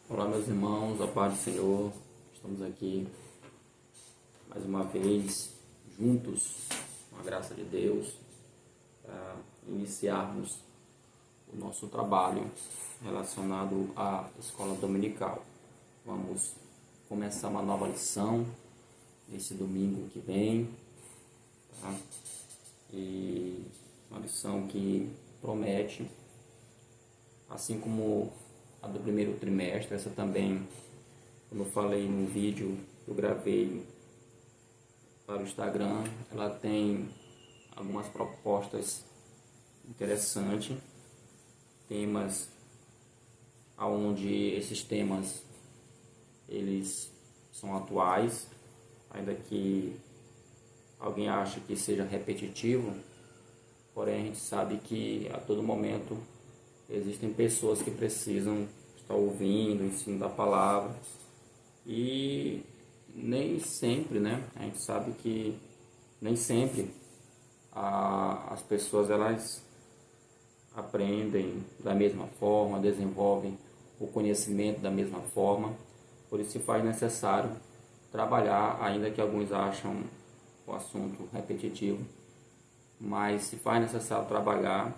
Olá, meus irmãos, a paz do Senhor. Estamos aqui mais uma vez juntos, com a graça de Deus, para iniciarmos o nosso trabalho relacionado à escola dominical. Vamos começar uma nova lição nesse domingo que vem, tá? E uma lição que promete, assim como a do primeiro trimestre. Essa também, como eu falei no vídeo que eu gravei para o Instagram, ela tem algumas propostas interessantes, temas onde esses temas eles são atuais, ainda que alguém ache que seja repetitivo, porém a gente sabe que a todo momento existem pessoas que precisam estar ouvindo o ensino da palavra e nem sempre, né? A gente sabe que nem sempre as pessoas elas aprendem da mesma forma, desenvolvem o conhecimento da mesma forma, por isso se faz necessário trabalhar, ainda que alguns acham o assunto repetitivo, mas se faz necessário trabalhar,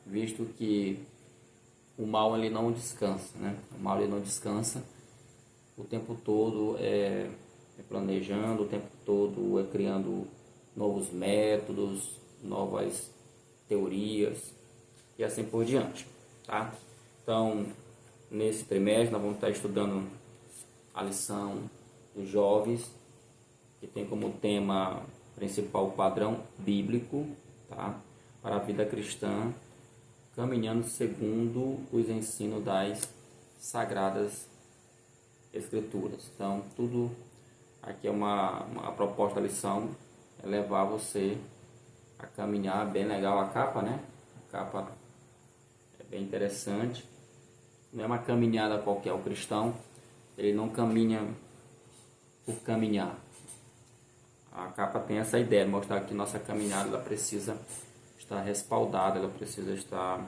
visto que o mal ele não descansa, né? O mal ele não descansa, o tempo todo é planejando, o tempo todo é criando novos métodos, novas teorias e assim por diante, tá? Então, nesse trimestre nós vamos estar estudando a lição dos jovens, que tem como tema principal o padrão bíblico, tá? Para a vida cristã, caminhando segundo os ensinos das Sagradas Escrituras. Então, tudo aqui é uma proposta da lição, é levar você a caminhar. Bem legal a capa, né? A capa é bem interessante. Não é uma caminhada qualquer. O cristão, ele não caminha por caminhar. A capa tem essa ideia de mostrar que nossa caminhada ela precisa estar respaldada, ela precisa estar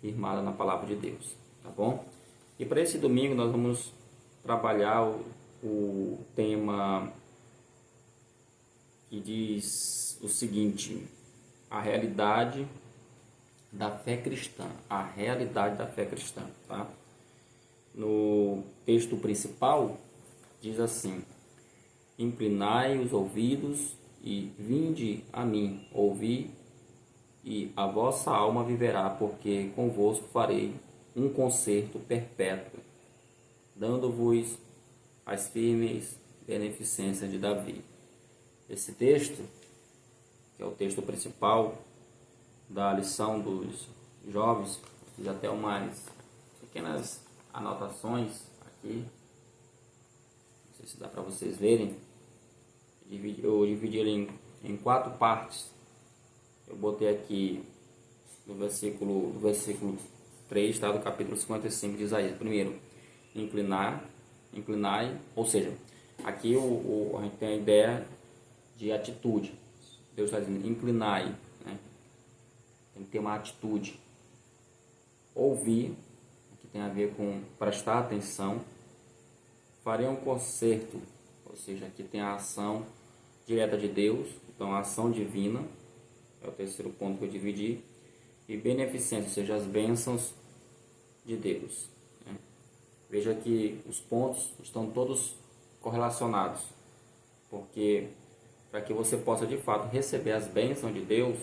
firmada na palavra de Deus, tá bom? E para esse domingo nós vamos trabalhar o tema que diz o seguinte: a realidade da fé cristã, a realidade da fé cristã, tá? No texto principal diz assim: inclinai os ouvidos e vinde a mim, ouvi, e a vossa alma viverá, porque convosco farei um concerto perpétuo, dando-vos as firmes beneficências de Davi. Esse texto, que é o texto principal da lição dos jovens, fiz até umas pequenas anotações aqui, não sei se dá para vocês verem. Eu dividi ele em 4 partes. Eu botei aqui no versículo 3, tá, do capítulo 55 de Isaías. Primeiro, inclinai, ou seja, aqui a gente tem a ideia de atitude. Deus está dizendo, inclinai, né? Tem que ter uma atitude. Ouvir, que tem a ver com prestar atenção. Farei um concerto, ou seja, aqui tem a ação direta de Deus, então a ação divina, é o terceiro ponto que eu dividi, e beneficência, ou seja, as bênçãos de Deus, né? Veja que os pontos estão todos correlacionados, porque para que você possa de fato receber as bênçãos de Deus,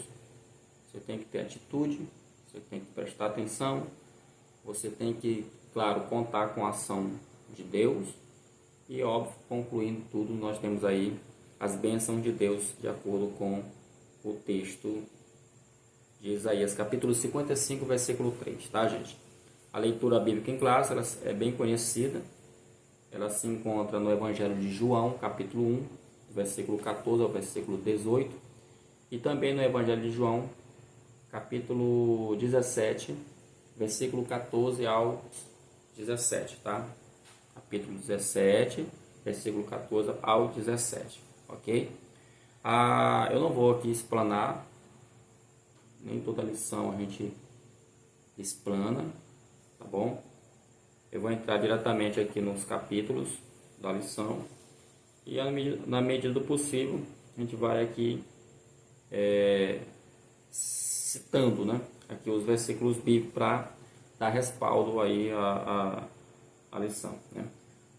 você tem que ter atitude, você tem que prestar atenção, você tem que, claro, contar com a ação de Deus e, óbvio, concluindo tudo, nós temos aí as bênçãos de Deus de acordo com o texto de Isaías, capítulo 55, versículo 3, tá, gente? A leitura bíblica em classe, ela é bem conhecida, ela se encontra no Evangelho de João, capítulo 1, versículo 14 ao versículo 18, e também no Evangelho de João, capítulo 17, versículo 14 ao 17, tá? Capítulo 17, versículo 14 ao 17, ok? Eu não vou aqui explanar, nem toda lição a gente explana, tá bom? Eu vou entrar diretamente aqui nos capítulos da lição e na medida do possível a gente vai aqui citando, né, aqui os versículos bíblicos para dar respaldo aí à lição, né?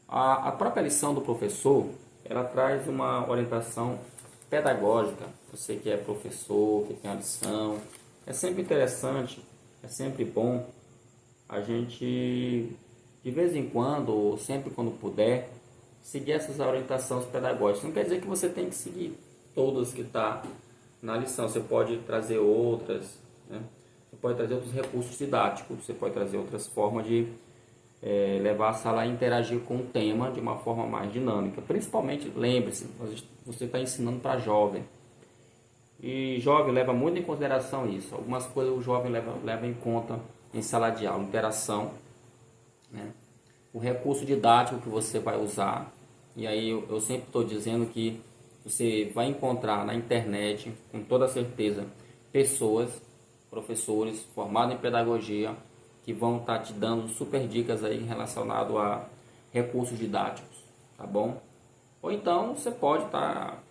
A própria lição do professor, ela traz uma orientação pedagógica. Você que é professor, que tem a lição, é sempre interessante, é sempre bom a gente, de vez em quando, ou sempre quando puder, seguir essas orientações pedagógicas. Não quer dizer que você tem que seguir todas que está na lição. Você pode trazer outras, né? Você pode trazer outros recursos didáticos, você pode trazer outras formas de levar a sala a interagir com o tema de uma forma mais dinâmica. Principalmente, lembre-se, você está ensinando para jovem. E jovem leva muito em consideração isso. Algumas coisas o jovem leva em conta em sala de aula. Interação, né? O recurso didático que você vai usar. E aí eu sempre estou dizendo que você vai encontrar na internet, com toda certeza, pessoas, professores formados em pedagogia, que vão estar te dando super dicas aí relacionado a recursos didáticos, tá bom? Ou então você pode estar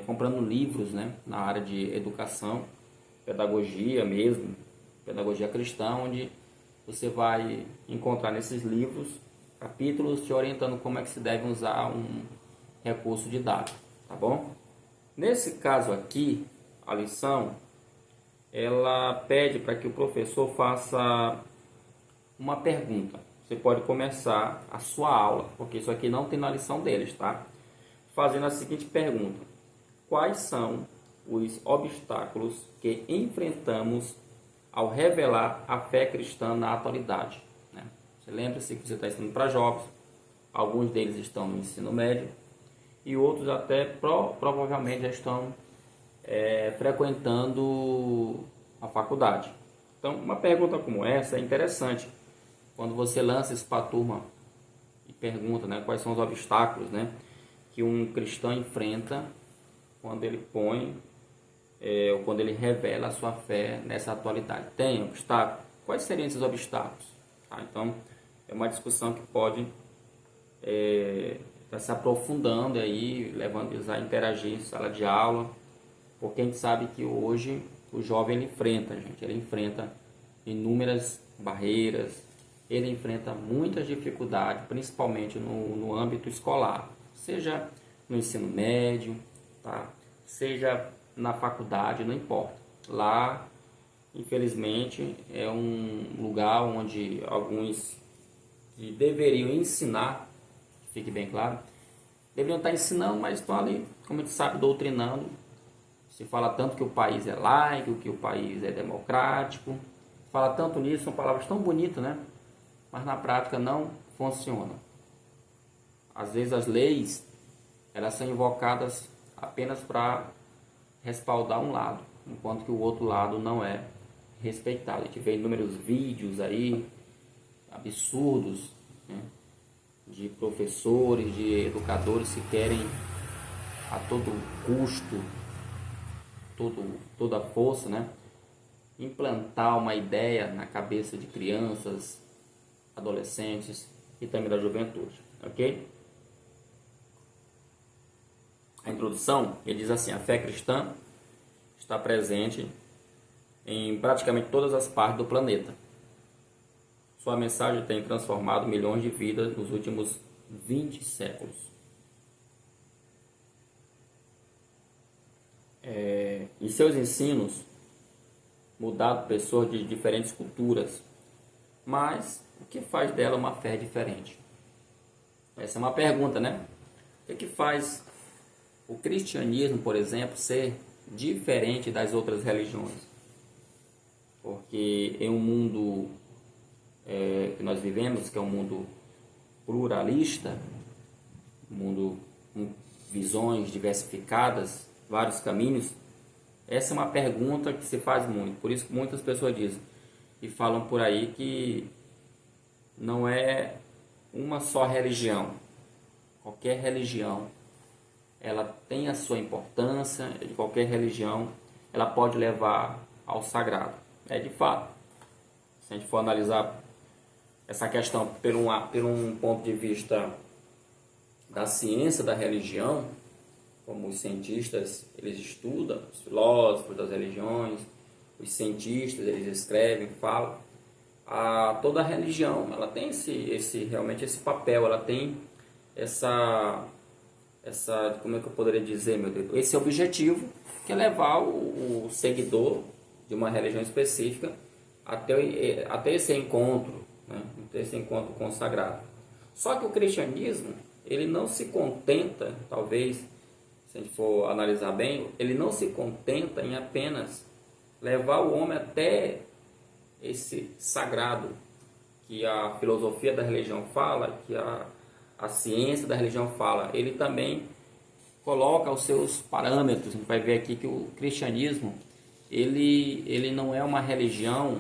comprando livros, né, na área de educação, pedagogia mesmo, pedagogia cristã, onde você vai encontrar nesses livros capítulos te orientando como é que se deve usar um recurso didático, tá bom? Nesse caso aqui, a lição, ela pede para que o professor faça uma pergunta. Você pode começar a sua aula, porque isso aqui não tem na lição deles, tá? Fazendo a seguinte pergunta: quais são os obstáculos que enfrentamos ao revelar a fé cristã na atualidade, né? Você lembra-se que você está ensinando para jovens, alguns deles estão no ensino médio e outros até provavelmente já estão frequentando a faculdade. Então, uma pergunta como essa é interessante. Quando você lança isso para a turma e pergunta, né, quais são os obstáculos, né, que um cristão enfrenta quando ele põe, ou quando ele revela a sua fé nessa atualidade. Tem obstáculo? Quais seriam esses obstáculos? Tá? Então, é uma discussão que pode estar se aprofundando aí, levando eles a interagir em sala de aula, porque a gente sabe que hoje o jovem ele enfrenta inúmeras barreiras, ele enfrenta muitas dificuldades, principalmente no âmbito escolar, seja no ensino médio, tá? Seja na faculdade, não importa. Lá, infelizmente, é um lugar onde alguns que deveriam ensinar, fique bem claro, deveriam estar ensinando, mas estão ali, como a gente sabe, doutrinando. Se fala tanto que o país é laico, que o país é democrático, fala tanto nisso, são palavras tão bonitas, né? Mas na prática não funciona. Às vezes as leis, elas são invocadas apenas para respaldar um lado, enquanto que o outro lado não é respeitado. A gente vê inúmeros vídeos aí, absurdos, né, de professores, de educadores que querem a todo custo, toda a força, né, implantar uma ideia na cabeça de crianças, adolescentes e também da juventude, ok? A introdução, ele diz assim: a fé cristã está presente em praticamente todas as partes do planeta. Sua mensagem tem transformado milhões de vidas nos últimos 20 séculos. E seus ensinos mudaram pessoas de diferentes culturas. Mas o que faz dela uma fé diferente? Essa é uma pergunta, né? O que faz o cristianismo, por exemplo, ser diferente das outras religiões? Porque em um mundo que nós vivemos, que é um mundo pluralista, um mundo com visões diversificadas, vários caminhos, essa é uma pergunta que se faz muito. Por isso que muitas pessoas dizem e falam por aí que não é uma só religião. Qualquer religião, ela tem a sua importância, de qualquer religião, ela pode levar ao sagrado. De fato, se a gente for analisar essa questão por um ponto de vista da ciência da religião, como os cientistas eles estudam, os filósofos das religiões, os cientistas eles escrevem, falam, toda a religião ela tem realmente esse papel, ela tem essa como é que eu poderia dizer, meu Deus, esse objetivo, que é levar o seguidor de uma religião específica até esse encontro, né? Até esse encontro consagrado. Só que o cristianismo, ele não se contenta, talvez, se a gente for analisar bem, ele não se contenta em apenas levar o homem até esse sagrado que a filosofia da religião fala, que a ciência da religião fala. Ele também coloca os seus parâmetros. A gente vai ver aqui que o cristianismo ele não é uma religião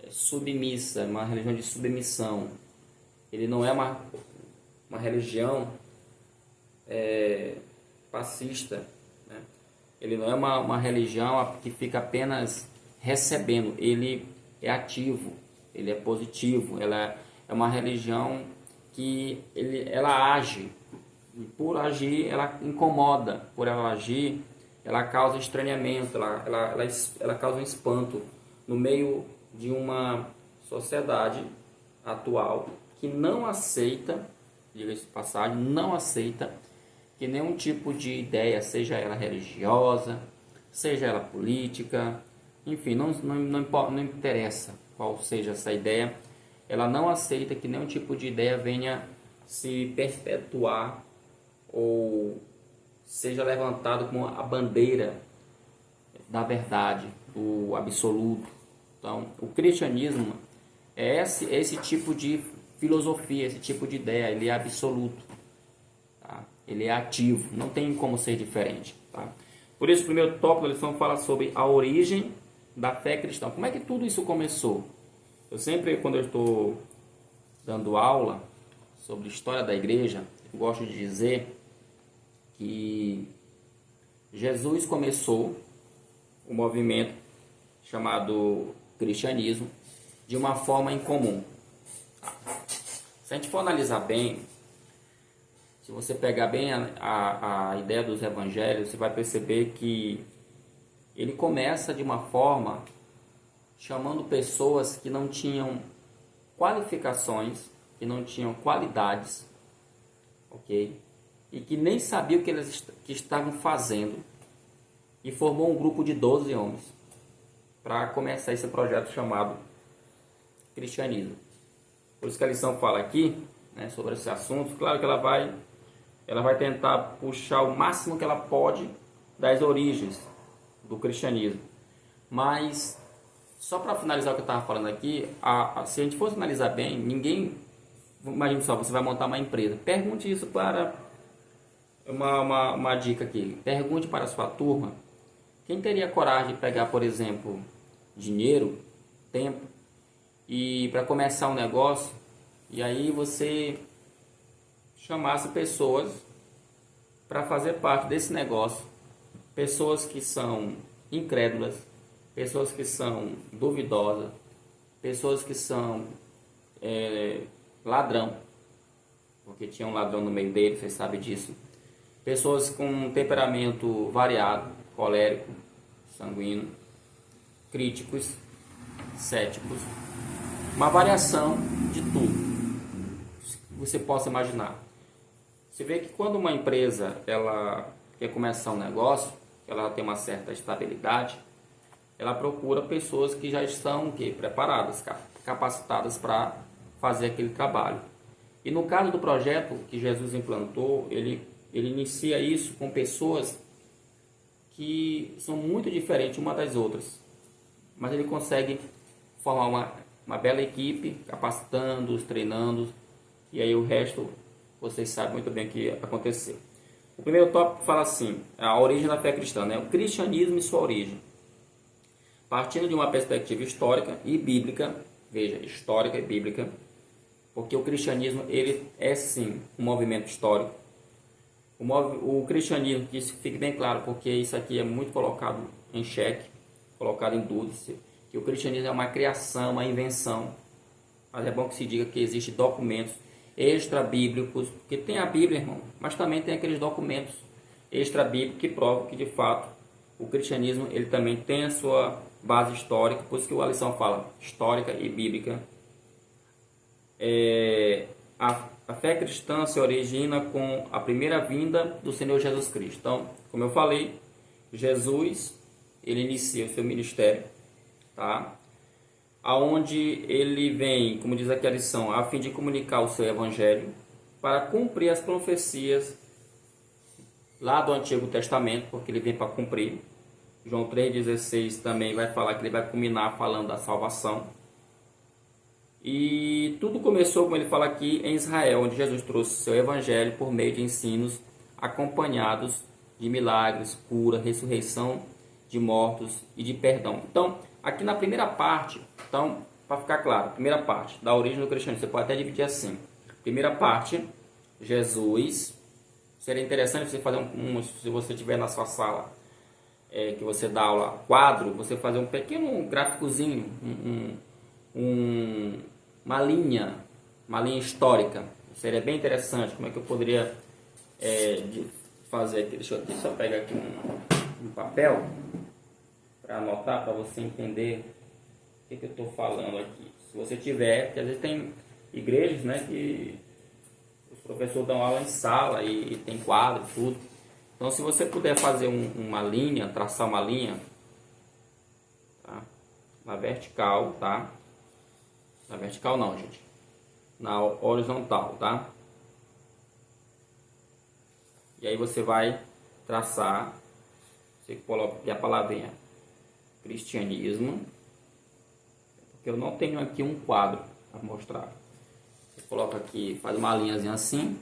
submissa, uma religião de submissão. Ele não é uma religião pacista, né? Ele não é uma religião que fica apenas recebendo. Ele é ativo, ele é positivo. Ela é uma religião que ela age, e por agir ela incomoda, por ela agir ela causa estranhamento, ela causa um espanto no meio de uma sociedade atual que não aceita, diga-se de passagem, não aceita que nenhum tipo de ideia, seja ela religiosa, seja ela política, enfim, não interessa qual seja essa ideia, ela não aceita que nenhum tipo de ideia venha se perpetuar ou seja levantado como a bandeira da verdade, do absoluto. Então, o cristianismo é esse tipo de filosofia, esse tipo de ideia, ele é absoluto, tá? Ele é ativo, não tem como ser diferente, tá? Por isso, o primeiro tópico da lição fala sobre a origem da fé cristã. Como é que tudo isso começou? Eu sempre, quando eu estou dando aula sobre história da igreja, eu gosto de dizer que Jesus começou o movimento chamado cristianismo de uma forma incomum. Se a gente for analisar bem, se você pegar bem a ideia dos evangelhos, você vai perceber que ele começa de uma forma chamando pessoas que não tinham qualificações, que não tinham qualidades, ok? E que nem sabiam o que eles estavam fazendo, e formou um grupo de 12 homens para começar esse projeto chamado cristianismo. Por isso que a lição fala aqui, né, sobre esse assunto. Claro que ela vai tentar puxar o máximo que ela pode das origens do cristianismo, mas só para finalizar o que eu estava falando aqui, se a gente fosse analisar bem, imagine só, você vai montar uma empresa, pergunte isso para uma dica aqui, pergunte para a sua turma, quem teria coragem de pegar, por exemplo, dinheiro, tempo, e para começar um negócio, e aí você chamasse pessoas para fazer parte desse negócio, pessoas que são incrédulas, pessoas que são duvidosas, pessoas que são ladrão, porque tinha um ladrão no meio dele, vocês sabem disso, pessoas com um temperamento variado, colérico, sanguíneo, críticos, céticos, uma variação de tudo que você possa imaginar. Você vê que quando uma empresa ela quer começar um negócio, ela tem uma certa estabilidade, ela procura pessoas que já estão preparadas, capacitadas para fazer aquele trabalho. E no caso do projeto que Jesus implantou, ele inicia isso com pessoas que são muito diferentes uma das outras, mas ele consegue formar uma bela equipe, capacitando-os, treinando-os, e aí o resto vocês sabem muito bem o que aconteceu. O primeiro tópico fala assim, a origem da fé cristã, né? O cristianismo e sua origem. Partindo de uma perspectiva histórica e bíblica, veja, histórica e bíblica, porque o cristianismo ele é sim um movimento histórico. O cristianismo, que isso fique bem claro, porque isso aqui é muito colocado em xeque, colocado em dúvida, que o cristianismo é uma criação, uma invenção. mas é bom que se diga que existem documentos extra-bíblicos, porque tem a Bíblia, irmão, mas também tem aqueles documentos extra-bíblicos que provam que, de fato, o cristianismo ele também tem a sua base histórica, por isso que a lição fala histórica e bíblica. A fé cristã se origina com a primeira vinda do Senhor Jesus Cristo. Então, como eu falei, Jesus, ele inicia o seu ministério, tá? Aonde ele vem, como diz aqui a lição, a fim de comunicar o seu evangelho para cumprir as profecias lá do Antigo Testamento, porque ele vem para cumprir. João 3,16 também vai falar que ele vai culminar falando da salvação. E tudo começou, como ele fala aqui, em Israel, onde Jesus trouxe seu evangelho por meio de ensinos acompanhados de milagres, cura, ressurreição de mortos e de perdão. Então, aqui na primeira parte, então, para ficar claro, primeira parte da origem do cristianismo, você pode até dividir assim. Primeira parte, Jesus. Seria interessante você fazer se você tiver na sua sala, que você dá aula quadro, você fazer um pequeno gráficozinho, uma linha histórica. Seria bem interessante. Como é que eu poderia fazer aqui? Deixa eu só pegar aqui um papel para anotar, para você entender o que eu estou falando aqui. Se você tiver, porque às vezes tem igrejas, né, que os professores dão aula em sala e tem quadro e tudo. Então, se você puder fazer uma linha, traçar uma linha, tá? Na vertical, tá? Na vertical não, gente. Na horizontal, tá? E aí você vai traçar, você coloca aqui a palavrinha cristianismo, porque eu não tenho aqui um quadro para mostrar. Você coloca aqui, faz uma linhazinha assim,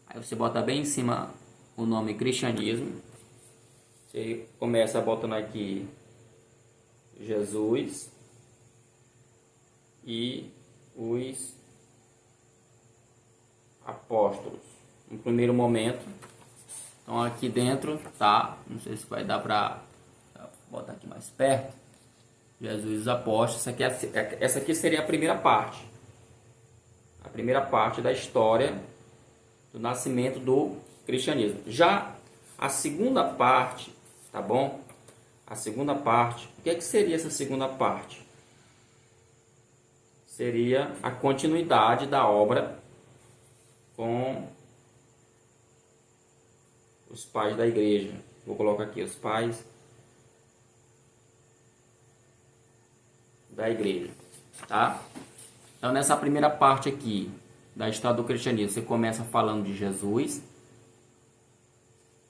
aí você bota bem em cima o nome cristianismo, você começa botando aqui Jesus e os apóstolos no primeiro momento. Então aqui dentro, tá? Não sei se vai dar para botar aqui mais perto. Jesus e os apóstolos. Essa aqui seria a primeira parte. A primeira parte da história do nascimento do cristianismo. Já a segunda parte, tá bom? A segunda parte, o que é que seria essa segunda parte? Seria a continuidade da obra com os pais da igreja. Vou colocar aqui os pais da igreja, tá? Então, nessa primeira parte aqui da história do cristianismo, você começa falando de Jesus.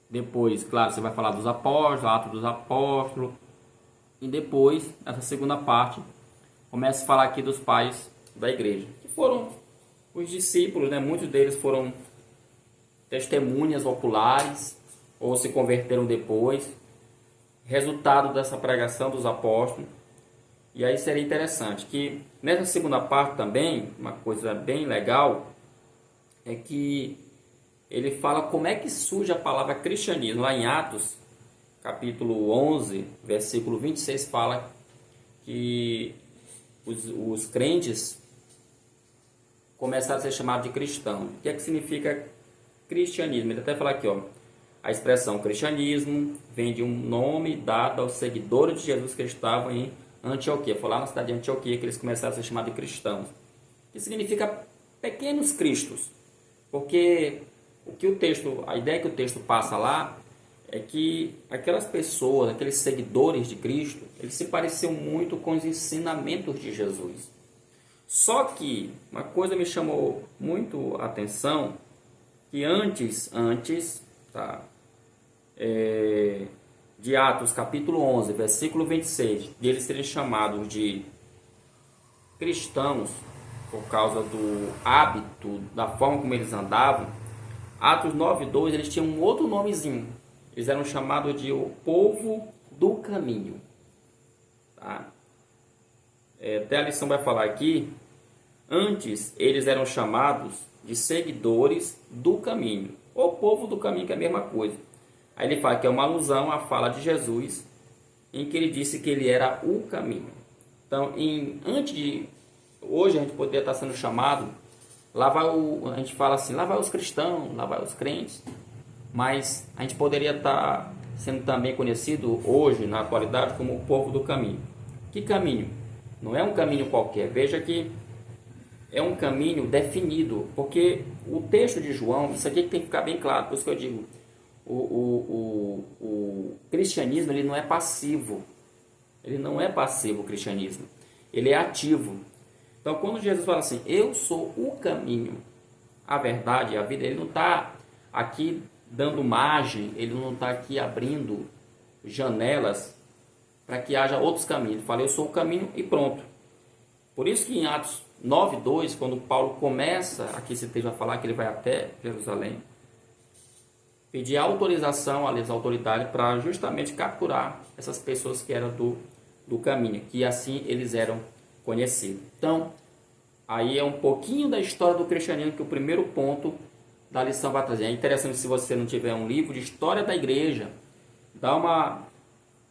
Depois, claro, você vai falar dos apóstolos, Atos dos Apóstolos. E depois, nessa segunda parte, começa a falar aqui dos pais da igreja, que foram os discípulos, né? Muitos deles foram testemunhas oculares ou se converteram depois, resultado dessa pregação dos apóstolos. E aí seria interessante que nessa segunda parte também, uma coisa bem legal, é que ele fala como é que surge a palavra cristianismo. Lá em Atos, capítulo 11, versículo 26, fala que os crentes começaram a ser chamados de cristãos. O que é que significa cristianismo? Ele até fala aqui, ó, a expressão cristianismo vem de um nome dado aos seguidores de Jesus que estavam em Antioquia. Foi lá na cidade de Antioquia que eles começaram a ser chamados de cristãos. Que significa pequenos cristos. Porque a ideia que o texto passa lá é que aquelas pessoas, aqueles seguidores de Cristo, eles se pareciam muito com os ensinamentos de Jesus. Só que uma coisa me chamou muito a atenção, que antes tá, de Atos capítulo 11, versículo 26, de eles serem chamados de cristãos por causa do hábito, da forma como eles andavam, Atos 9:2, eles tinham um outro nomezinho. Eles eram chamados de o povo do caminho. Tá? Até a lição vai falar aqui, antes eles eram chamados de seguidores do caminho. O povo do caminho, que é a mesma coisa. Aí ele fala que é uma alusão à fala de Jesus, em que ele disse que ele era o caminho. Então, antes Hoje a gente poderia estar sendo chamado, lá vai a gente fala assim, lá vai os cristãos, lá vai os crentes, mas a gente poderia estar sendo também conhecido hoje, na atualidade, como o povo do caminho. Que caminho? Não é um caminho qualquer. Veja que é um caminho definido, porque o texto de João, isso aqui tem que ficar bem claro, por isso que eu digo, o cristianismo ele não é passivo, ele não é passivo o cristianismo, ele é ativo. Então quando Jesus fala assim, eu sou o caminho, a verdade e a vida, ele não está aqui dando margem, ele não está aqui abrindo janelas para que haja outros caminhos. Ele fala, eu sou o caminho e pronto. Por isso que em Atos 9:2, quando Paulo começa, aqui esse texto vai falar que ele vai até Jerusalém, pedir autorização às autoridades para justamente capturar essas pessoas que eram do caminho, que assim eles eram conhecidos. Então, aí é um pouquinho da história do cristianismo que o primeiro ponto da lição vai trazer. É interessante, se você não tiver um livro de história da igreja, dá uma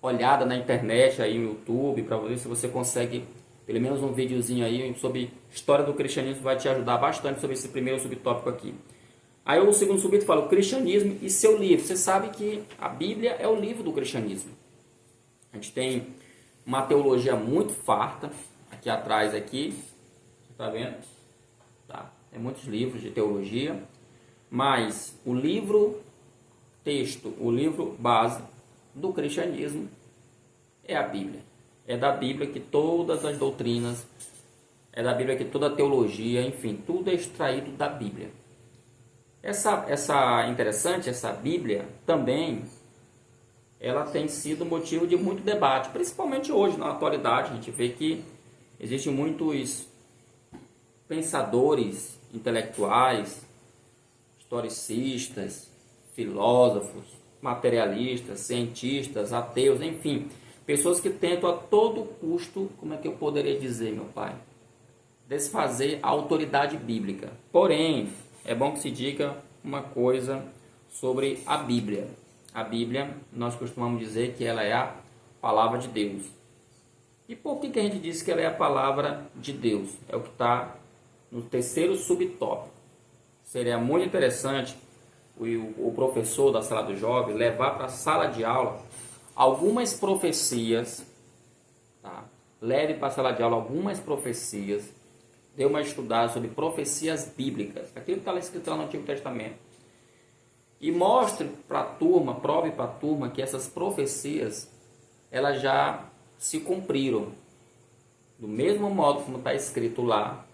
olhada na internet, aí no YouTube, para ver se você consegue, pelo menos um videozinho aí sobre história do cristianismo, vai te ajudar bastante sobre esse primeiro subtópico aqui. Aí o segundo subtópico fala o cristianismo e seu livro. Você sabe que a Bíblia é o livro do cristianismo. A gente tem uma teologia muito farta, aqui atrás, aqui, você está vendo? Tá. É muitos livros de teologia, mas o livro texto, o livro base do cristianismo é a Bíblia. É da Bíblia que todas as doutrinas, é da Bíblia que toda a teologia, enfim, tudo é extraído da Bíblia. Essa interessante, essa Bíblia também, ela tem sido motivo de muito debate, principalmente hoje, na atualidade. A gente vê que existem muitos pensadores intelectuais, historicistas, filósofos, materialistas, cientistas, ateus, enfim, pessoas que tentam a todo custo, como é que eu poderia dizer, meu pai, desfazer a autoridade bíblica. Porém, é bom que se diga uma coisa sobre a Bíblia. A Bíblia, nós costumamos dizer que ela é a palavra de Deus. E por que a gente diz que ela é a palavra de Deus? É o que está no terceiro subtópico. Seria muito interessante o professor da sala do jovem levar para a sala de aula algumas profecias, tá? Leve para a sala de aula algumas profecias, dê uma estudada sobre profecias bíblicas, aquilo que está escrito lá no Antigo Testamento, e mostre para a turma, prove para a turma que essas profecias elas já se cumpriram, do mesmo modo como está escrito lá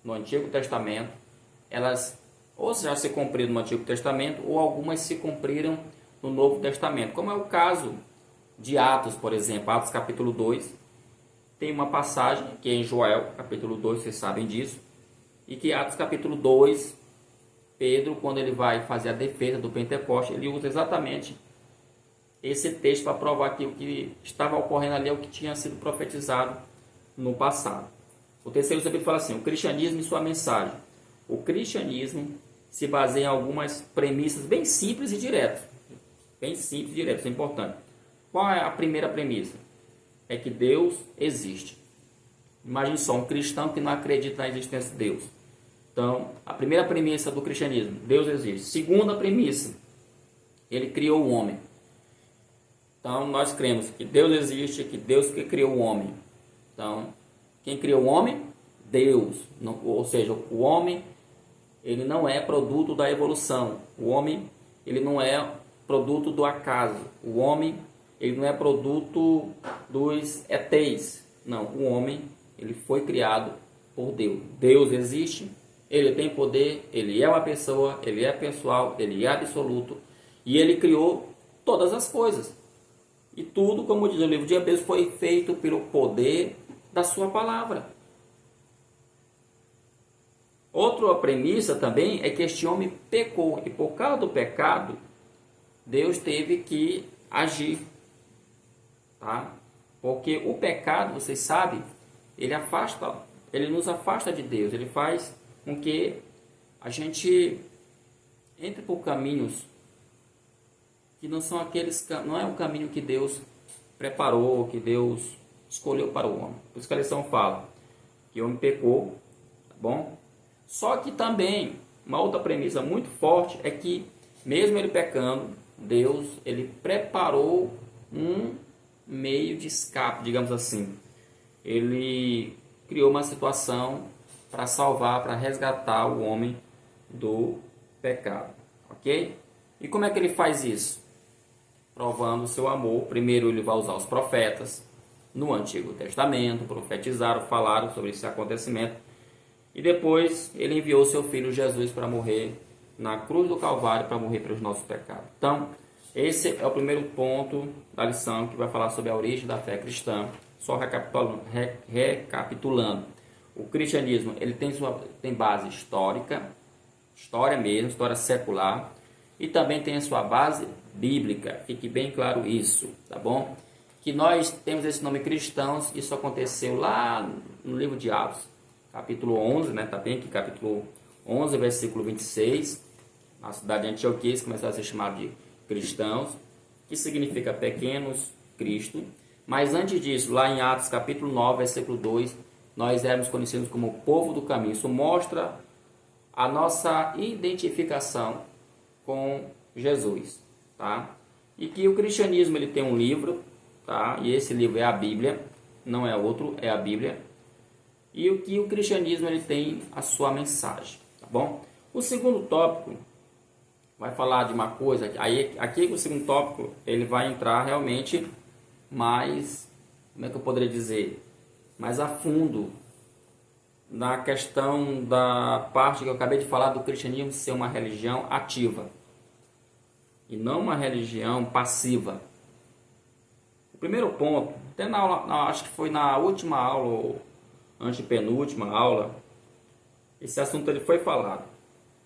no Antigo Testamento, elas ou já se cumpriram no Antigo Testamento, ou algumas se cumpriram no Novo Testamento, como é o caso de Atos, por exemplo. Atos capítulo 2, tem uma passagem que é em Joel, capítulo 2, vocês sabem disso, e que Atos capítulo 2, Pedro, quando ele vai fazer a defesa do Pentecoste, ele usa exatamente esse texto para provar que o que estava ocorrendo ali é o que tinha sido profetizado no passado. O terceiro capítulo fala assim, o cristianismo e sua mensagem. O cristianismo se baseia em algumas premissas bem simples e diretas. Bem simples e diretas, isso é importante. Qual é a primeira premissa? É que Deus existe. Imagine só, um cristão que não acredita na existência de Deus. Então, a primeira premissa do cristianismo, Deus existe. Segunda premissa, ele criou o homem. Então, nós cremos que Deus existe, que Deus que criou o homem. Então, quem criou o homem? Deus. Não, ou seja, o homem, ele não é produto da evolução. O homem, ele não é produto do acaso. O homem, ele não é produto dos ETs. Não, o homem, ele foi criado por Deus. Deus existe, ele tem poder, ele é uma pessoa, ele é pessoal, ele é absoluto. E ele criou todas as coisas. E tudo, como diz o livro de Hebreus, foi feito pelo poder da sua palavra. Outra premissa também é que este homem pecou. E por causa do pecado, Deus teve que agir. Tá? Porque o pecado, vocês sabem, ele nos afasta de Deus. Ele faz com que a gente entre por caminhos que não são aqueles, não é o caminho que Deus preparou, que Deus escolheu para o homem. Por isso que a lição fala, que o homem pecou, tá bom? Só que também, uma outra premissa muito forte é que, mesmo ele pecando, Deus, ele preparou um meio de escape, digamos assim. Ele criou uma situação para salvar, para resgatar o homem do pecado, ok? E como é que ele faz isso? Provando o seu amor. Primeiro ele vai usar os profetas no Antigo Testamento, profetizaram, falaram sobre esse acontecimento. E depois ele enviou seu filho Jesus para morrer na cruz do Calvário, para morrer pelos nossos pecados. Então, esse é o primeiro ponto da lição, que vai falar sobre a origem da fé cristã. Só recapitulando. O cristianismo ele tem base histórica, história mesmo, história secular, e também tem a sua base bíblica. Fique bem claro isso, tá bom? Que nós temos esse nome cristãos, isso aconteceu lá no livro de Atos, capítulo 11, né? Tá bem aqui, capítulo 11, versículo 26. Na cidade de Antioquia começou a ser chamado de cristãos, que significa pequenos Cristo. Mas antes disso, lá em Atos capítulo 9, versículo 2, nós éramos conhecidos como o povo do caminho. Isso mostra a nossa identificação com Jesus, tá? E que o cristianismo ele tem um livro, tá? E esse livro é a Bíblia, não é outro, é a Bíblia. E o que o cristianismo ele tem a sua mensagem, tá bom? O segundo tópico vai falar de uma coisa, aí aqui o segundo tópico ele vai entrar realmente mais, como é que eu poderia dizer, mais a fundo na questão da parte que eu acabei de falar do cristianismo ser uma religião ativa e não uma religião passiva. O primeiro ponto, até na aula, acho que foi na última aula, ou antepenúltima aula, esse assunto ele foi falado,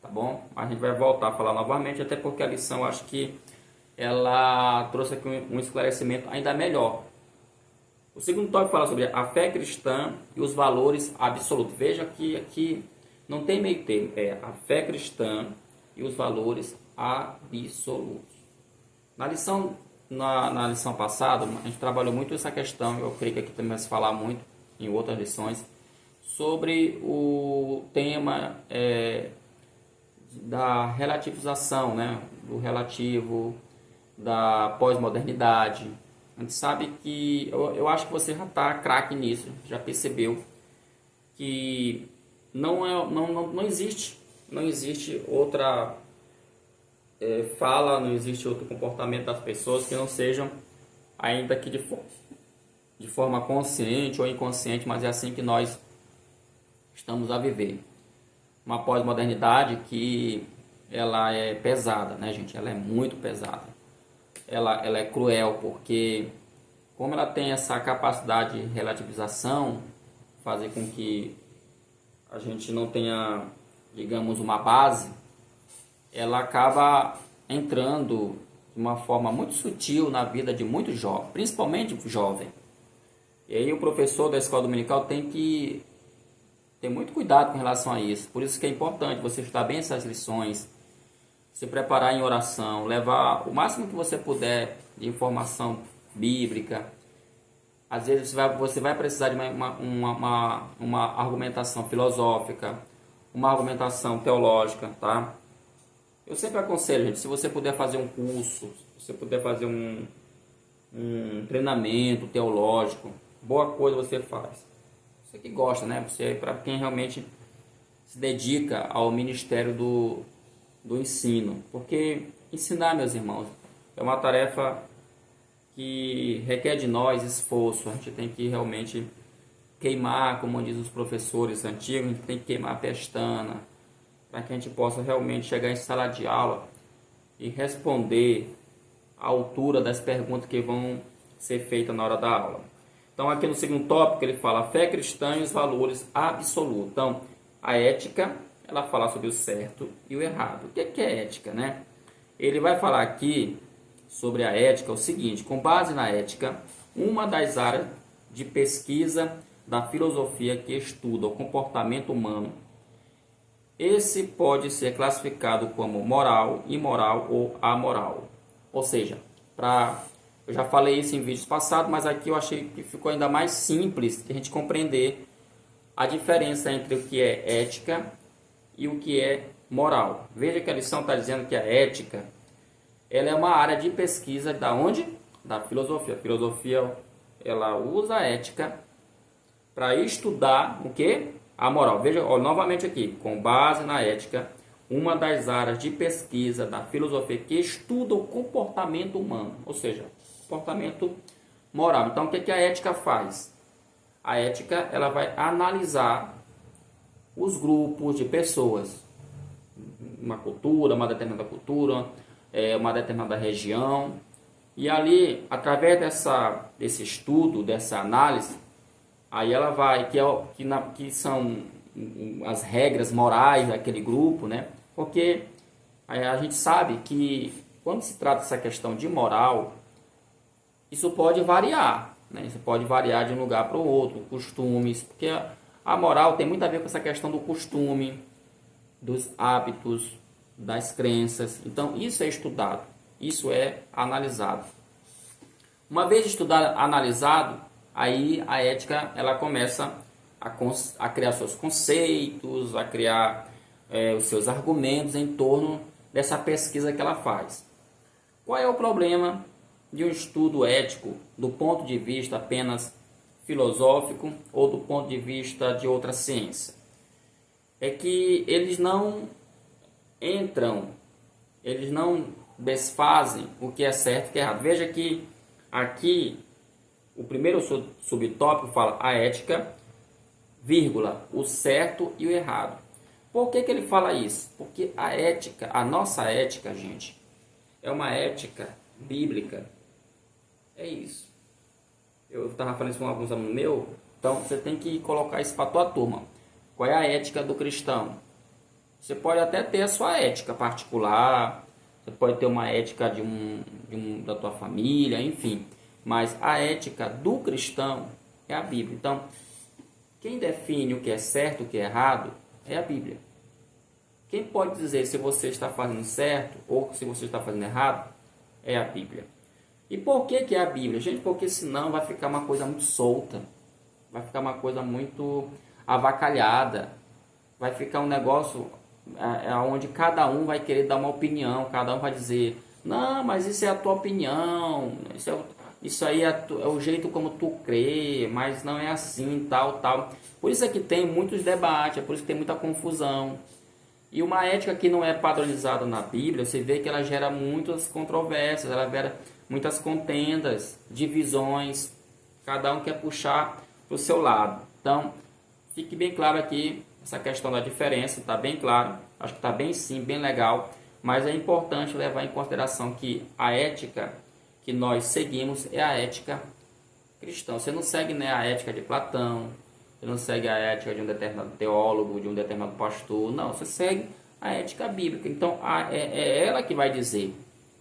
tá bom? A gente vai voltar a falar novamente, até porque a lição acho que ela trouxe aqui um esclarecimento ainda melhor. O segundo tópico fala sobre a fé cristã e os valores absolutos. Veja que aqui não tem meio termo, é a fé cristã e os valores absolutos. Na lição passada, a gente trabalhou muito essa questão, eu creio que aqui também vai se falar muito em outras lições, sobre o tema da relativização, né? Do relativo, da pós-modernidade. A gente sabe que, eu acho que você já está craque nisso, já percebeu que não existe outra fala, não existe outro comportamento das pessoas que não sejam, ainda que de forma consciente ou inconsciente, mas é assim que nós estamos a viver. Uma pós-modernidade que ela é pesada, né, gente? Ela é muito pesada. Ela é cruel, porque como ela tem essa capacidade de relativização, fazer com que a gente não tenha, digamos, uma base, ela acaba entrando de uma forma muito sutil na vida de muitos jovens, principalmente jovem. E aí o professor da escola dominical tem que ter muito cuidado com relação a isso. Por isso que é importante você estudar bem essas lições, se preparar em oração, levar o máximo que você puder de informação bíblica. Às vezes você vai precisar de uma argumentação filosófica, uma argumentação teológica, tá? Eu sempre aconselho, gente, se você puder fazer um curso, se você puder fazer um treinamento teológico, boa coisa você faz. Você que gosta, né? Você, para quem realmente se dedica ao ministério do ensino, porque ensinar, meus irmãos, é uma tarefa que requer de nós esforço. A gente tem que realmente queimar, como dizem os professores antigos, a gente tem que queimar a pestana, para que a gente possa realmente chegar em sala de aula e responder à altura das perguntas que vão ser feitas na hora da aula. Então aqui no segundo tópico ele fala a fé cristã e os valores absolutos. Então a ética, ela fala sobre o certo e o errado. O que é ética, né? Ele vai falar aqui sobre a ética o seguinte: com base na ética, uma das áreas de pesquisa da filosofia que estuda o comportamento humano, esse pode ser classificado como moral, imoral ou amoral. Ou seja, eu já falei isso em vídeos passados, mas aqui eu achei que ficou ainda mais simples de a gente compreender a diferença entre o que é ética e o que é moral. Veja que a lição está dizendo que a ética, ela é uma área de pesquisa da onde? Da filosofia. A filosofia, ela usa a ética para estudar o que? A moral. Veja, ó, novamente aqui, com base na ética, uma das áreas de pesquisa da filosofia que estuda o comportamento humano, ou seja, comportamento moral. Então, o que a ética faz? A ética, ela vai analisar os grupos de pessoas, uma cultura, uma determinada cultura, uma determinada região, e ali, através desse estudo, dessa análise, aí ela vai, que são as regras morais daquele grupo, né? Porque a gente sabe que quando se trata dessa questão de moral, isso pode variar, né? Isso pode variar de um lugar para o outro, costumes, porque a moral tem muito a ver com essa questão do costume, dos hábitos, das crenças. Então, isso é estudado, isso é analisado. Uma vez estudado, analisado, aí a ética ela começa a criar seus conceitos, a criar os seus argumentos em torno dessa pesquisa que ela faz. Qual é o problema de um estudo ético do ponto de vista apenas filosófico ou do ponto de vista de outra ciência? É que eles não entram, eles não desfazem o que é certo e o que é errado. Veja que aqui o primeiro subtópico fala a ética, vírgula, o certo e o errado. Por que ele fala isso? Porque a ética, a nossa ética, gente, é uma ética bíblica. É isso. Eu estava falando isso com alguns alunos meus, então você tem que colocar isso para a tua turma. Qual é a ética do cristão? Você pode até ter a sua ética particular, você pode ter uma ética da tua família, enfim. Mas a ética do cristão é a Bíblia. Então, quem define o que é certo e o que é errado é a Bíblia. Quem pode dizer se você está fazendo certo ou se você está fazendo errado é a Bíblia. E por que é a Bíblia? Gente, porque senão vai ficar uma coisa muito solta, vai ficar uma coisa muito avacalhada, vai ficar um negócio onde cada um vai querer dar uma opinião, cada um vai dizer, não, mas isso é a tua opinião, isso aí é o jeito como tu crê, mas não é assim, tal. Por isso é que tem muitos debates, é por isso que tem muita confusão. E uma ética que não é padronizada na Bíblia, você vê que ela gera muitas controvérsias, ela gera muitas contendas, divisões, cada um quer puxar para o seu lado. Então, fique bem claro aqui, essa questão da diferença, está bem claro, acho que está bem sim, bem legal, mas é importante levar em consideração que a ética que nós seguimos é a ética cristã. Você não segue, né, a ética de Platão, você não segue a ética de um determinado teólogo, de um determinado pastor, não, você segue a ética bíblica. Então, é ela que vai dizer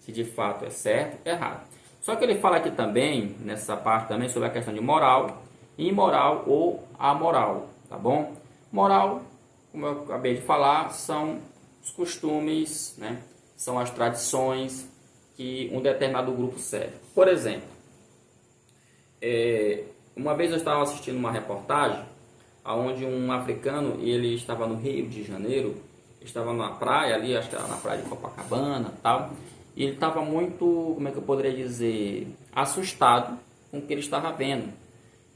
se de fato é certo ou errado. Só que ele fala aqui também, nessa parte também, sobre a questão de moral, imoral ou amoral, tá bom? Moral, como eu acabei de falar, são os costumes, né? São as tradições que um determinado grupo segue. Por exemplo, uma vez eu estava assistindo uma reportagem onde um africano, ele estava no Rio de Janeiro, estava na praia ali, acho que era na praia de Copacabana, tal, e ele estava muito, como é que eu poderia dizer, assustado com o que ele estava vendo.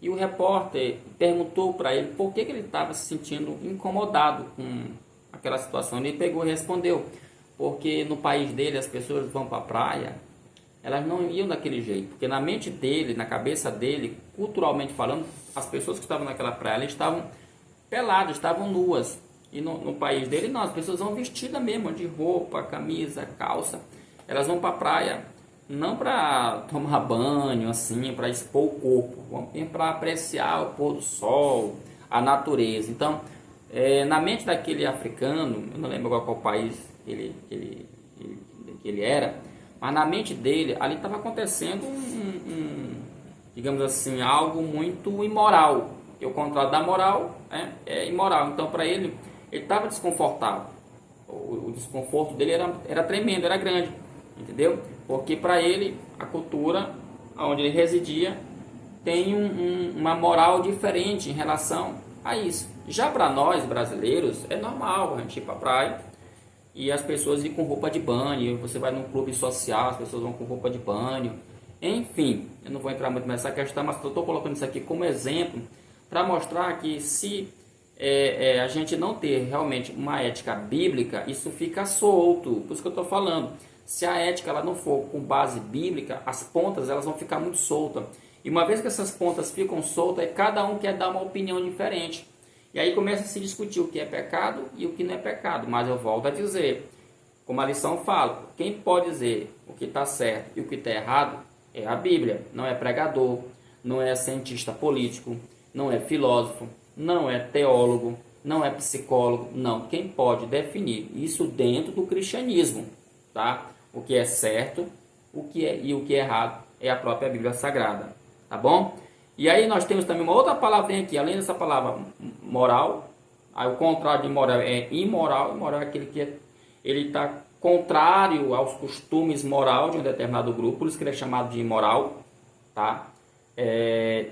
E o repórter perguntou para ele por que ele estava se sentindo incomodado com aquela situação. Ele pegou e respondeu, porque no país dele as pessoas vão para a praia, elas não iam daquele jeito, porque na mente dele, na cabeça dele, culturalmente falando, as pessoas que estavam naquela praia, elas estavam peladas, estavam nuas. E no país dele, não, as pessoas vão vestidas mesmo, de roupa, camisa, calça. Elas vão para a praia não para tomar banho, assim, para expor o corpo, vão para apreciar o pôr do sol, a natureza. Então, na mente daquele africano, eu não lembro qual país que ele era, mas na mente dele, ali estava acontecendo digamos assim, algo muito imoral. E o contrário da moral é imoral. Então, para ele estava desconfortável. O desconforto dele era tremendo, era grande, entendeu? Porque para ele, a cultura onde ele residia tem uma moral diferente em relação a isso. Já para nós brasileiros é normal a gente ir para a praia e as pessoas ir com roupa de banho. Você vai num clube social, as pessoas vão com roupa de banho. Enfim, eu não vou entrar muito nessa questão, mas eu estou colocando isso aqui como exemplo para mostrar que se a gente não ter realmente uma ética bíblica, isso fica solto. Por isso que eu estou falando. Se a ética ela não for com base bíblica, as pontas elas vão ficar muito soltas. E uma vez que essas pontas ficam soltas, cada um quer dar uma opinião diferente. E aí começa a se discutir o que é pecado e o que não é pecado. Mas eu volto a dizer, como a lição fala, quem pode dizer o que está certo e o que está errado é a Bíblia. Não é pregador, não é cientista político, não é filósofo, não é teólogo, não é psicólogo. Não, quem pode definir isso dentro do cristianismo, tá? O que é certo, o que é e o que é errado é a própria Bíblia Sagrada, tá bom? E aí nós temos também uma outra palavrinha aqui, além dessa palavra moral. Aí o contrário de moral é imoral. Imoral é aquele que ele está contrário aos costumes moral de um determinado grupo, por isso que ele é chamado de imoral, tá?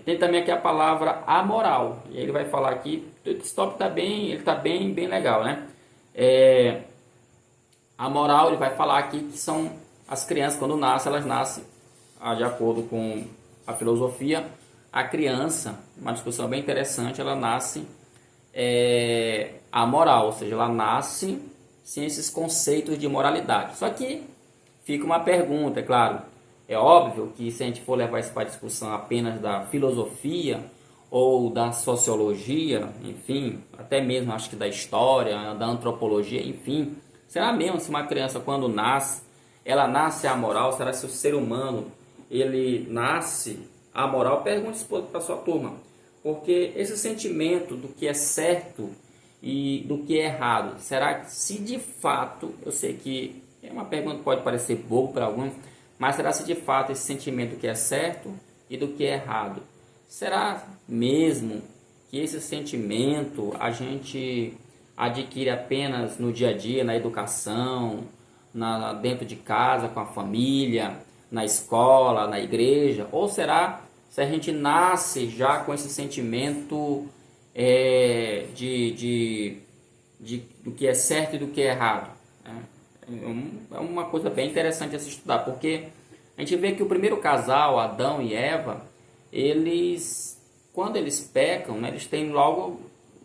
Tem também aqui a palavra amoral, e ele vai falar aqui, esse tópico tá bem, ele está bem legal, né? A moral, ele vai falar aqui que são as crianças, quando nascem, elas nascem, de acordo com a filosofia, a criança, uma discussão bem interessante, ela nasce amoral, ou seja, ela nasce sem esses conceitos de moralidade. Só que fica uma pergunta, é claro, é óbvio que se a gente for levar isso para a discussão apenas da filosofia ou da sociologia, enfim, até mesmo acho que da história, da antropologia, enfim, será mesmo se uma criança quando nasce, ela nasce amoral? Será se o ser humano ele nasce amoral? Pergunte isso para a sua turma, porque esse sentimento do que é certo e do que é errado, será que se de fato, eu sei que é uma pergunta que pode parecer bobo para alguns, mas será se de fato esse sentimento do que é certo e do que é errado, será mesmo que esse sentimento a gente adquire apenas no dia a dia, na educação, dentro de casa, com a família, na escola, na igreja? Ou será se a gente nasce já com esse sentimento do que é certo e do que é errado? É uma coisa bem interessante a se estudar, porque a gente vê que o primeiro casal, Adão e Eva, quando eles pecam, né, eles têm logo,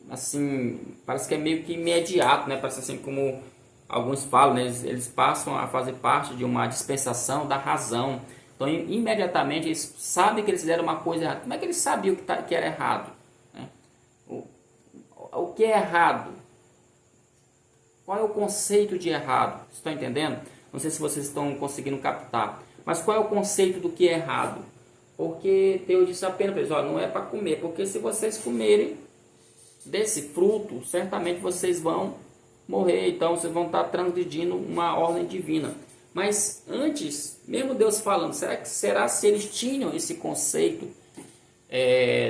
assim, parece que é meio que imediato, né, parece assim como alguns falam, né, eles passam a fazer parte de uma dispensação da razão. Então, imediatamente, eles sabem que eles fizeram uma coisa errada. Como é que eles sabiam que era errado? Né? O que é errado? Qual é o conceito de errado? Vocês estão entendendo? Não sei se vocês estão conseguindo captar. Mas qual é o conceito do que é errado? Porque Deus disse apenas para eles, não é para comer. Porque se vocês comerem desse fruto, certamente vocês vão morrer. Então, vocês vão estar transgredindo uma ordem divina. Mas antes, mesmo Deus falando, será se eles tinham esse conceito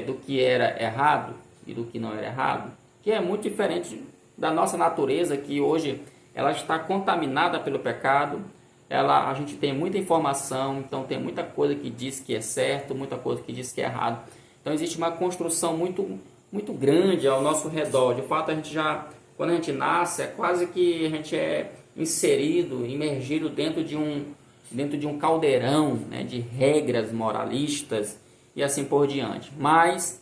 do que era errado e do que não era errado? Que é muito diferente da nossa natureza, que hoje ela está contaminada pelo pecado. A gente tem muita informação, então tem muita coisa que diz que é certo, muita coisa que diz que é errado. Então existe uma construção muito grande ao nosso redor. De fato, quando a gente nasce, é quase que a gente é inserido, imergido dentro de um caldeirão, né, de regras moralistas e assim por diante. Mas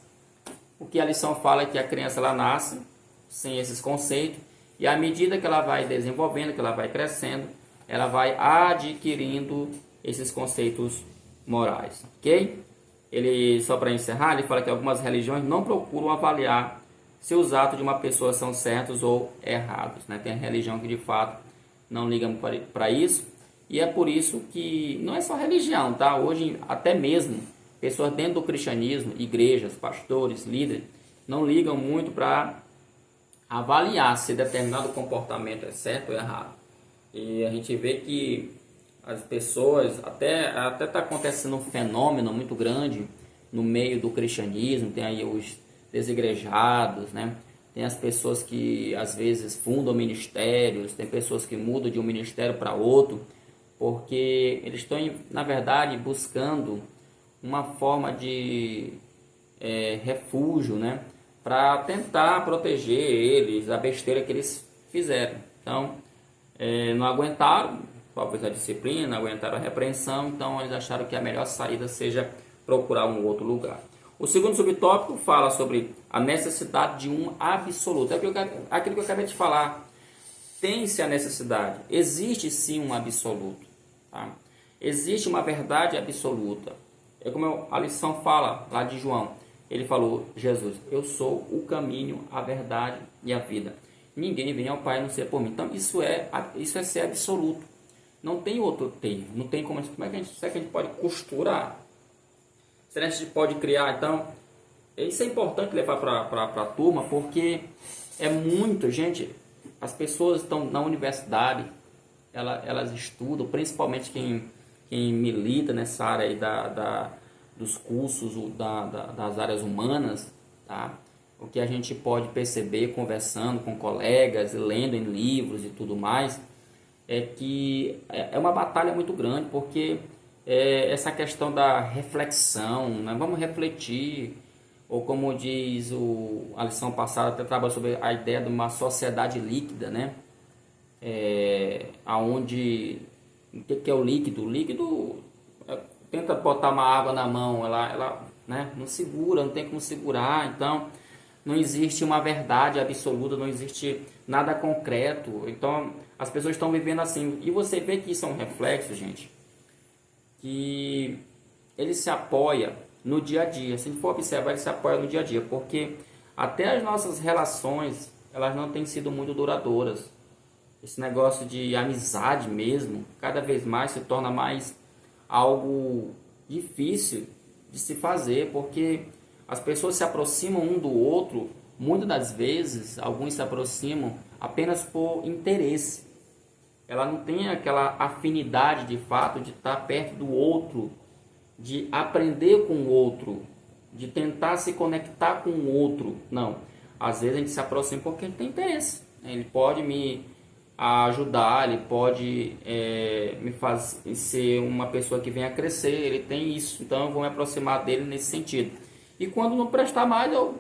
o que a lição fala é que a criança ela nasce sem esses conceitos, e à medida que ela vai desenvolvendo, que ela vai crescendo, ela vai adquirindo esses conceitos morais, ok? Só para encerrar, ele fala que algumas religiões não procuram avaliar se os atos de uma pessoa são certos ou errados, né? Tem religião que de fato não ligam para isso, e é por isso que não é só religião, tá? Hoje até mesmo pessoas dentro do cristianismo, igrejas, pastores, líderes, não ligam muito para avaliar se determinado comportamento é certo ou errado. E a gente vê que as pessoas, até está acontecendo um fenômeno muito grande no meio do cristianismo. Tem aí os desigrejados, né? Tem as pessoas que às vezes fundam ministérios, tem pessoas que mudam de um ministério para outro, porque eles estão, na verdade, buscando uma forma de refúgio, né? para tentar proteger eles da besteira que eles fizeram. Então, não aguentaram, talvez a disciplina, não aguentaram a repreensão, então eles acharam que a melhor saída seja procurar um outro lugar. O segundo subtópico fala sobre a necessidade de um absoluto. É aquilo que eu acabei de falar. Tem-se a necessidade, existe sim um absoluto. Tá? Existe uma verdade absoluta. É como a lição fala lá de João. Ele falou, Jesus, eu sou o caminho, a verdade e a vida. Ninguém vem ao Pai a não ser por mim. Então isso é ser absoluto. Não tem outro termo. Não tem como é que a gente pode costurar? Será que a gente pode criar? Então, isso é importante levar para a turma, porque é muito, gente, as pessoas estão na universidade, elas estudam, principalmente quem milita nessa área aí dos cursos das áreas humanas, tá? O que a gente pode perceber conversando com colegas, lendo em livros e tudo mais, é que é uma batalha muito grande, porque essa questão da reflexão, né? Vamos refletir, ou como diz a lição passada, até trabalha sobre a ideia de uma sociedade líquida, né? Aonde, o que é o líquido? O líquido tenta botar uma água na mão, ela né, não segura, não tem como segurar, então não existe uma verdade absoluta, não existe nada concreto, então as pessoas estão vivendo assim, e você vê que isso é um reflexo, gente, que ele se apoia no dia a dia. Se a gente for observar, ele se apoia no dia a dia, porque até as nossas relações, elas não têm sido muito duradouras. Esse negócio de amizade mesmo, cada vez mais se torna mais algo difícil de se fazer, porque as pessoas se aproximam um do outro, muitas das vezes, alguns se aproximam apenas por interesse. Ela não tem aquela afinidade de fato de estar perto do outro, de aprender com o outro, de tentar se conectar com o outro. Não. Às vezes a gente se aproxima porque ele tem interesse. Ele pode me ajudar, ele pode me fazer ser uma pessoa que venha a crescer, ele tem isso. Então eu vou me aproximar dele nesse sentido. E quando não prestar mais, eu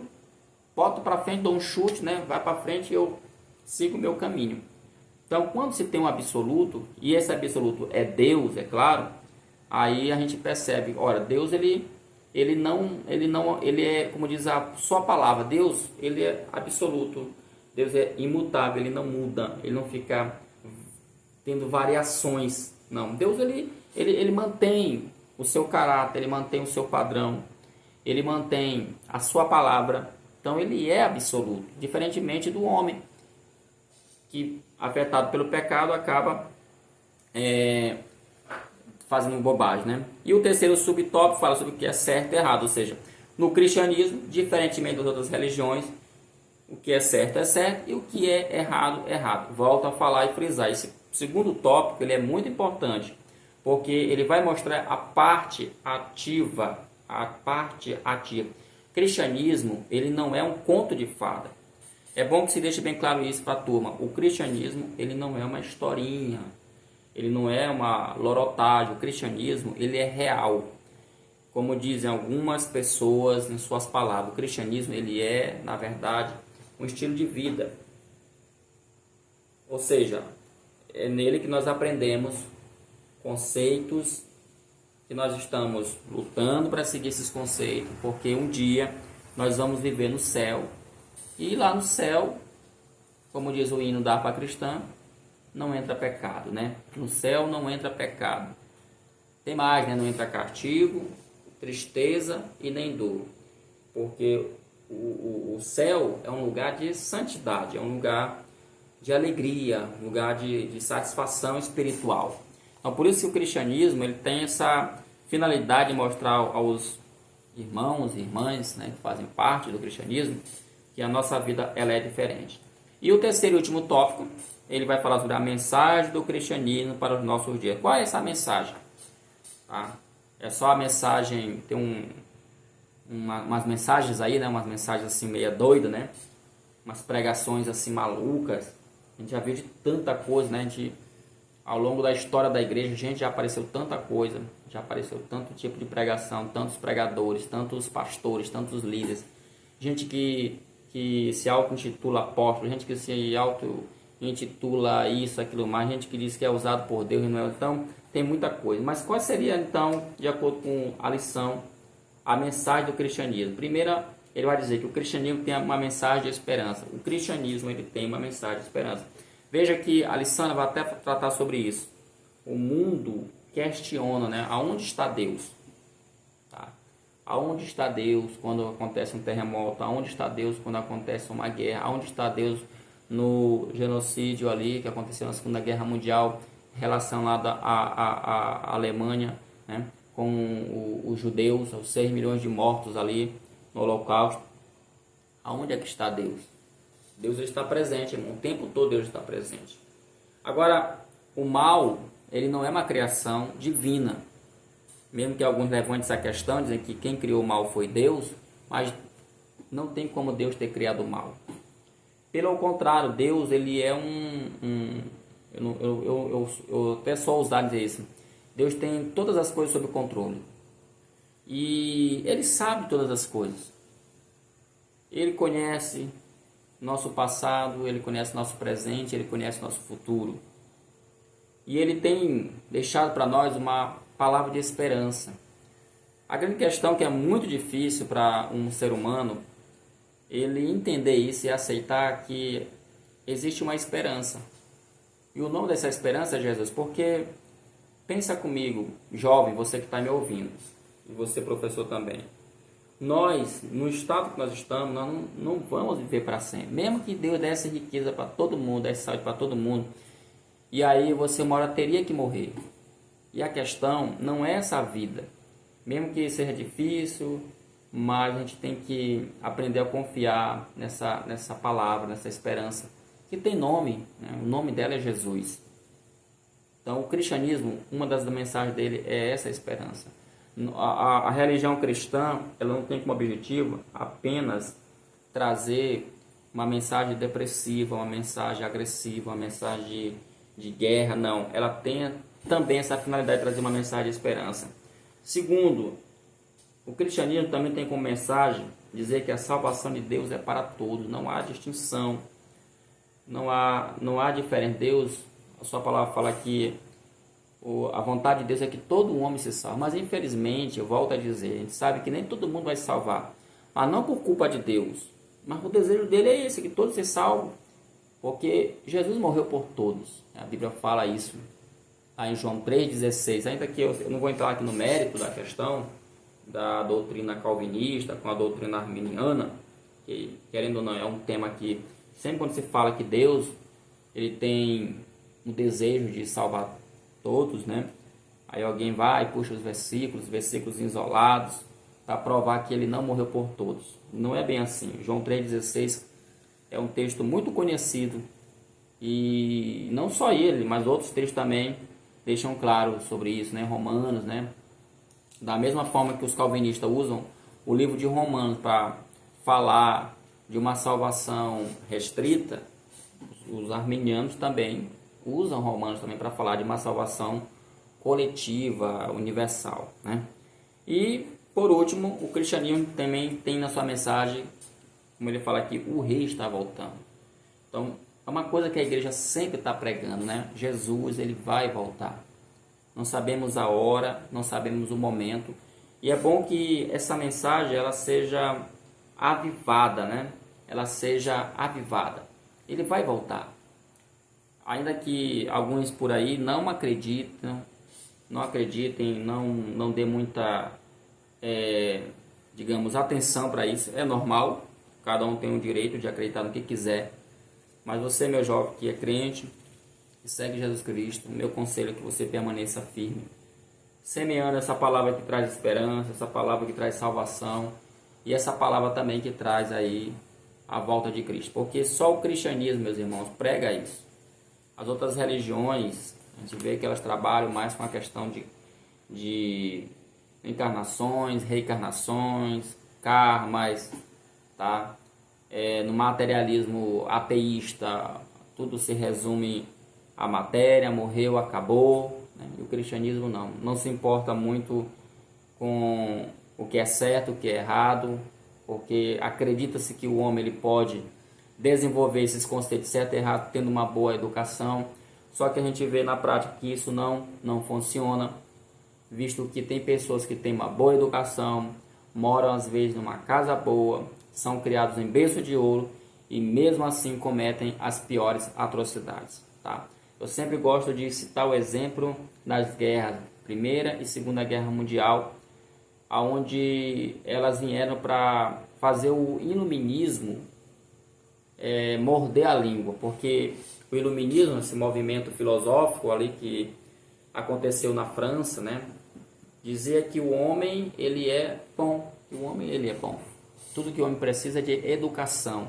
boto para frente, dou um chute, né? Vai para frente e eu sigo o meu caminho. Então, quando se tem um absoluto, e esse absoluto é Deus, é claro, aí a gente percebe, olha, Deus ele é, como diz a sua palavra, Deus, ele é absoluto, Deus é imutável, ele não muda, ele não fica tendo variações, não. Deus ele mantém o seu caráter, ele mantém o seu padrão, ele mantém a sua palavra, então ele é absoluto, diferentemente do homem, que afetado pelo pecado acaba fazendo bobagem, né? E o terceiro subtópico fala sobre o que é certo e errado, ou seja, no cristianismo, diferentemente das outras religiões, o que é certo e o que é errado é errado. Volto a falar e frisar, esse segundo tópico ele é muito importante, porque ele vai mostrar a parte ativa, Cristianismo, ele não é um conto de fada. É bom que se deixe bem claro isso para a turma. O cristianismo, ele não é uma historinha. Ele não é uma lorotagem. O cristianismo, ele é real. Como dizem algumas pessoas em suas palavras, o cristianismo, ele é, na verdade, um estilo de vida. Ou seja, é nele que nós aprendemos conceitos que nós estamos lutando para seguir esses conceitos, porque um dia nós vamos viver no céu. E lá no céu, como diz o hino da harpa cristã, não entra pecado, né? No céu não entra pecado. Tem mais, né? Não entra castigo, tristeza e nem dor. Porque o céu é um lugar de santidade, é um lugar de alegria, um lugar de satisfação espiritual. Então, por isso que o cristianismo ele tem essa finalidade de mostrar aos irmãos e irmãs, né, que fazem parte do cristianismo, que a nossa vida ela é diferente. E o terceiro e último tópico, ele vai falar sobre a mensagem do cristianismo para os nossos dias. Qual é essa mensagem? Tá? É só a mensagem, tem umas mensagens aí, né? Umas mensagens assim meia doida, né? Umas pregações assim malucas. A gente já viu de tanta coisa, né? Ao longo da história da igreja, já apareceu tanta coisa, já apareceu tanto tipo de pregação, tantos pregadores, tantos pastores, tantos líderes. Gente que que se auto-intitula apóstolo, gente que se auto-intitula isso, aquilo mais, gente que diz que é usado por Deus e não é. Então, tem muita coisa. Mas qual seria, então, de acordo com a lição, a mensagem do cristianismo? Primeira, ele vai dizer que o cristianismo tem uma mensagem de esperança. O cristianismo ele tem uma mensagem de esperança. Veja que a lição ela vai até tratar sobre isso. O mundo questiona, né? Aonde está Deus? Tá? Aonde está Deus quando acontece um terremoto? Aonde está Deus quando acontece uma guerra? Aonde está Deus no genocídio ali que aconteceu na Segunda Guerra Mundial, relacionada à Alemanha, né? Com os judeus, os 6 milhões de mortos ali no Holocausto? Aonde é que está Deus? Deus está presente, irmão. O tempo todo Deus está presente. Agora, o mal, ele não é uma criação divina. Mesmo que alguns levantem essa questão, dizem que quem criou o mal foi Deus, mas não tem como Deus ter criado o mal. Pelo contrário, Deus, ele é eu até só ousar dizer isso. Deus tem todas as coisas sob controle. E ele sabe todas as coisas. Ele conhece nosso passado, ele conhece nosso presente, ele conhece nosso futuro. E ele tem deixado para nós uma palavra de esperança. A grande questão que é muito difícil para um ser humano, ele entender isso e aceitar que existe uma esperança. E o nome dessa esperança é Jesus, porque pensa comigo, jovem, você que está me ouvindo, e você professor também. Nós, no estado que nós estamos, nós não vamos viver para sempre. Mesmo que Deus desse riqueza para todo mundo, desse saúde para todo mundo, e aí você uma hora teria que morrer. E a questão não é essa vida. Mesmo que seja difícil, mas a gente tem que aprender a confiar nessa palavra, nessa esperança, que tem nome, né? O nome dela é Jesus. Então o cristianismo, uma das mensagens dele é essa esperança. A religião cristã, ela não tem como objetivo apenas trazer uma mensagem depressiva, uma mensagem agressiva, uma mensagem de guerra, não. Ela tem também essa finalidade de trazer uma mensagem de esperança. Segundo, o cristianismo também tem como mensagem dizer que a salvação de Deus é para todos, não há distinção, não há diferença. Deus, a sua palavra fala que a vontade de Deus é que todo homem se salve, mas infelizmente, eu volto a dizer, a gente sabe que nem todo mundo vai se salvar, mas não por culpa de Deus, mas o desejo dele é esse, que todos se salvem, porque Jesus morreu por todos. A Bíblia fala isso aí em João 3,16, ainda que eu não vou entrar aqui no mérito da questão da doutrina calvinista com a doutrina arminiana, que querendo ou não é um tema que sempre quando se fala que Deus ele tem um desejo de salvar todos, né? Aí alguém vai e puxa os versículos isolados, para provar que ele não morreu por todos. Não é bem assim. João 3,16 é um texto muito conhecido e não só ele, mas outros textos também deixam claro sobre isso, né? Romanos, né? Da mesma forma que os calvinistas usam o livro de Romanos para falar de uma salvação restrita, os arminianos também usam Romanos também para falar de uma salvação coletiva, universal, né? E, por último, o cristianismo também tem na sua mensagem, como ele fala aqui, o rei está voltando. Então, é uma coisa que a igreja sempre está pregando, né? Jesus, ele vai voltar. Não sabemos a hora, não sabemos o momento. E é bom que essa mensagem ela seja avivada, né? Ela seja avivada. Ele vai voltar. Ainda que alguns por aí não acreditem, não dê muita, digamos, atenção para isso. É normal, cada um tem o direito de acreditar no que quiser. Mas você, meu jovem, que é crente, que segue Jesus Cristo, meu conselho é que você permaneça firme, semeando essa palavra que traz esperança, essa palavra que traz salvação, e essa palavra também que traz aí a volta de Cristo. Porque só o cristianismo, meus irmãos, prega isso. As outras religiões, a gente vê que elas trabalham mais com a questão de encarnações, reencarnações, karmas, tá? No materialismo ateísta, tudo se resume à matéria, morreu, acabou, né? E o cristianismo não se importa muito com o que é certo, o que é errado, porque acredita-se que o homem ele pode desenvolver esses conceitos certo e errado tendo uma boa educação, só que a gente vê na prática que isso não funciona, visto que tem pessoas que têm uma boa educação, moram às vezes numa casa boa, são criados em berço de ouro e mesmo assim cometem as piores atrocidades, tá? Eu sempre gosto de citar o exemplo das guerras, Primeira e Segunda Guerra Mundial, onde elas vieram para fazer o iluminismo morder a língua, porque o iluminismo, esse movimento filosófico ali que aconteceu na França, né, dizia que o homem ele é bom, que o homem ele é bom. Tudo que o homem precisa é de educação.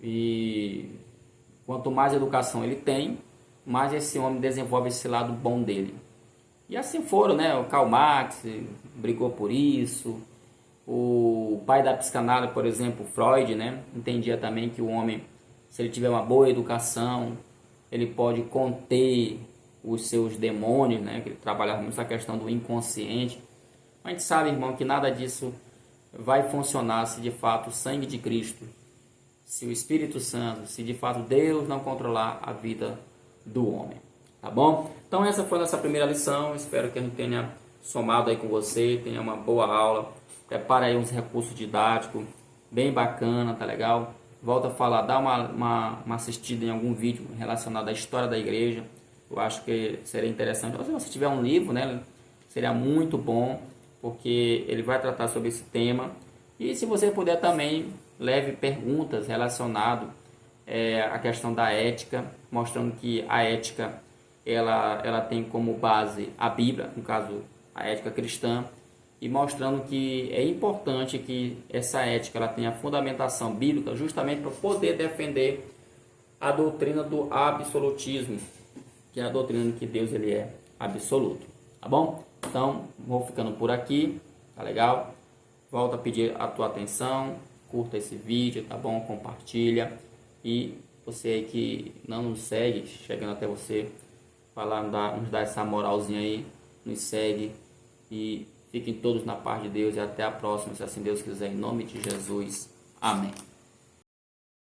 E quanto mais educação ele tem, mais esse homem desenvolve esse lado bom dele. E assim foram, né? O Karl Marx brigou por isso. O pai da psicanálise, por exemplo, Freud, né, entendia também que o homem, se ele tiver uma boa educação, ele pode conter os seus demônios, né, que ele trabalhava muito essa questão do inconsciente. A gente sabe, irmão, que nada disso vai funcionar se de fato o sangue de Cristo, se o Espírito Santo, se de fato Deus não controlar a vida do homem, tá bom? Então essa foi a nossa primeira lição, espero que a gente tenha somado aí com você, tenha uma boa aula. Prepara aí uns recursos didáticos, bem bacana, tá legal? Volto a falar, dá uma assistida em algum vídeo relacionado à história da igreja. Eu acho que seria interessante. Se você tiver um livro, né, seria muito bom, porque ele vai tratar sobre esse tema. E se você puder também, leve perguntas relacionadas à questão da ética, mostrando que a ética ela tem como base a Bíblia, no caso a ética cristã, e mostrando que é importante que essa ética ela tenha fundamentação bíblica justamente para poder defender a doutrina do absolutismo, que é a doutrina de que Deus ele é absoluto, tá bom? Então, vou ficando por aqui, tá legal? Volto a pedir a tua atenção, curta esse vídeo, tá bom? Compartilha, e você aí que não nos segue, chegando até você, vai lá nos dar essa moralzinha aí, nos segue e fiquem todos na paz de Deus e até a próxima, se assim Deus quiser, em nome de Jesus. Amém.